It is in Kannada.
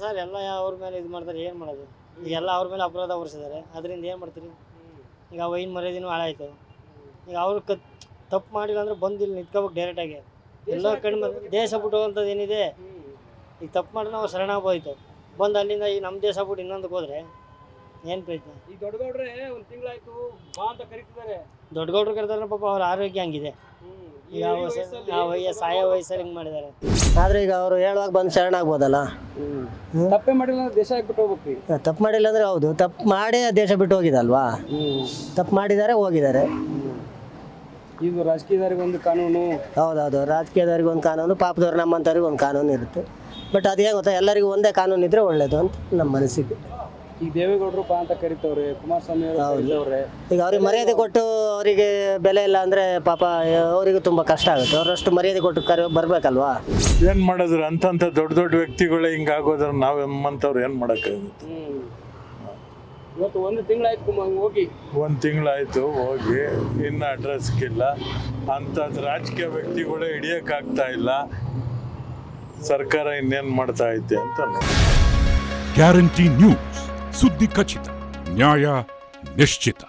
ಸರ್ ಎಲ್ಲ ಅವ್ರ ಮೇಲೆ ಇದು ಮಾಡ್ತಾರೆ, ಏನು ಮಾಡೋದು? ಈಗೆಲ್ಲ ಅವ್ರ ಮೇಲೆ ಅಪರಾಧ ಹೊರಿಸಿದ್ದಾರೆ, ಅದರಿಂದ ಏನು ಮಾಡ್ತೀರಿ? ಈಗ ವೈನ್ ಮರ್ಯಾದಿನೂ ಹಾಳಾಯಿತು. ಈಗ ಅವ್ರು ತಪ್ಪು ಮಾಡಿಲ್ಲ ಅಂದರೆ ಬಂದು ಇಲ್ಲಿ ನಿಂತ್ಕೋಬೇಕು ಡೈರೆಕ್ಟಾಗಿ. ಎಲ್ಲ ಕಡಿಮೆ ದೇಶ ಬಿಟ್ಟು ಹೋಗೋಂಥದ್ದು ಏನಿದೆ, ಈಗ ತಪ್ಪು ಮಾಡಿದ್ರೆ ನಾವು ಶರಣಾಗೋಯ್ತು, ಬಂದು ಅಲ್ಲಿಂದ ಈ ನಮ್ಮ ದೇಶ ಬಿಟ್ಟು ಇನ್ನೊಂದಕ್ಕೆ ಹೋದರೆ ಏನು ಪ್ರಯತ್ನ? ಈಗ ದೊಡ್ಡಗೌಡ್ರೆ ಒಂದು ತಿಂಗಳಾಯ್ತು ಬಾ ಅಂತ ಕರೀತಿದ್ದಾರೆ. ದೊಡ್ಡಗೌಡ್ರು ಕರೆದ್ರೆ ಪಾಪ ಅವ್ರ ಆರೋಗ್ಯ ಹಂಗಿದೆ. ಈಗ ಸಾಯೋ ವಯಸ್ಸಲ್ಲಿ ಹಿಂಗೆ ಮಾಡಿದ್ದಾರೆ. ಆದರೆ ಈಗ ಅವರು ಹೇಳುವಾಗ ಬಂದು ಶರಣಾಗ್ಬೋದಲ್ಲ. ತಪ್ಪೇ ಮಾಡಿಲ್ಲ ಅಂದ್ರೆ ದೇಶ ಆಗ್ಬಿಟ್ಟು ಹೋಗ್ಬೇಕು. ತಪ್ಪು ಮಾಡಿಲ್ಲ ಅಂದರೆ ಹೌದು, ತಪ್ಪು ಮಾಡಿ ದೇಶ ಬಿಟ್ಟು ಹೋಗಿದಲ್ವಾ. ತಪ್ಪು ಮಾಡಿದ್ದಾರೆ, ಹೋಗಿದ್ದಾರೆ. ಇದು ರಾಜಕೀಯದವ್ರಿಗೆ ಒಂದು ಕಾನೂನು. ಹೌದೌದು, ರಾಜಕೀಯದವ್ರಿಗೆ ಒಂದು ಕಾನೂನು, ಪಾಪದವ್ರು ನಮ್ಮಂಥವ್ರಿಗೆ ಒಂದು ಕಾನೂನು ಇರುತ್ತೆ. ಬಟ್ ಅದೇನು ಗೊತ್ತಾ, ಎಲ್ಲರಿಗೂ ಒಂದೇ ಕಾನೂನು ಇದ್ದರೆ ಒಳ್ಳೇದು ಅಂತ ನಮ್ಮ ಮನಸ್ಸಿಗೆ. ಈಗ ದೇವೇಗೌಡರು ಬಾ ಅಂತ ಕರಿತವ್ರೆ, ಕುಮಾರಸ್ವಾಮಿ ಅವರು ಕರಿತವ್ರೆ. ಈಗ ಅವ್ರಿಗೆ ಮರ್ಯಾದೆ ಕೊಟ್ಟು ಅವರಿಗೆ ಬೆಲೆ ಇಲ್ಲ ಅಂದರೆ ಪಾಪ ಅವರಿಗೂ ತುಂಬ ಕಷ್ಟ ಆಗುತ್ತೆ. ಅವರಷ್ಟು ಮರ್ಯಾದೆ ಕೊಟ್ಟು ಬರಬೇಕಲ್ವಾ. ಏನು ಮಾಡಿದ್ರು ಅಂತಂಥ ದೊಡ್ಡ ದೊಡ್ಡ ವ್ಯಕ್ತಿಗಳೇ ಹಿಂಗಾಗೋದ್ರೆ ನಾವು ನಮ್ಮಂಥವ್ರು ಏನು ಮಾಡೋಕ್ಕಾಗುತ್ತೆ? ಇವತ್ತು ಒಂದು ತಿಂಗಳಾಯ್ತು ಹೋಗಿ, ಒಂದು ತಿಂಗಳಾಯ್ತು ಹೋಗಿ, ಇನ್ನು ಅಡ್ರೆಸ್ ಸಿಕ್ಕಿಲ್ಲ. ಅಂಥದ್ದು ರಾಜಕೀಯ ವ್ಯಕ್ತಿಗಳೇ ಹಿಡಿಯೋಕ್ಕಾಗ್ತಾ ಇಲ್ಲ. ಸರ್ಕಾರ ಇನ್ನೇನು ಮಾಡ್ತಾ ಐತೆ ಅಂತ. ಗ್ಯಾರಂಟಿ ನ್ಯೂಸ್, ಸುದ್ದಿ ಖಚಿತ, ನ್ಯಾಯ ನಿಶ್ಚಿತ.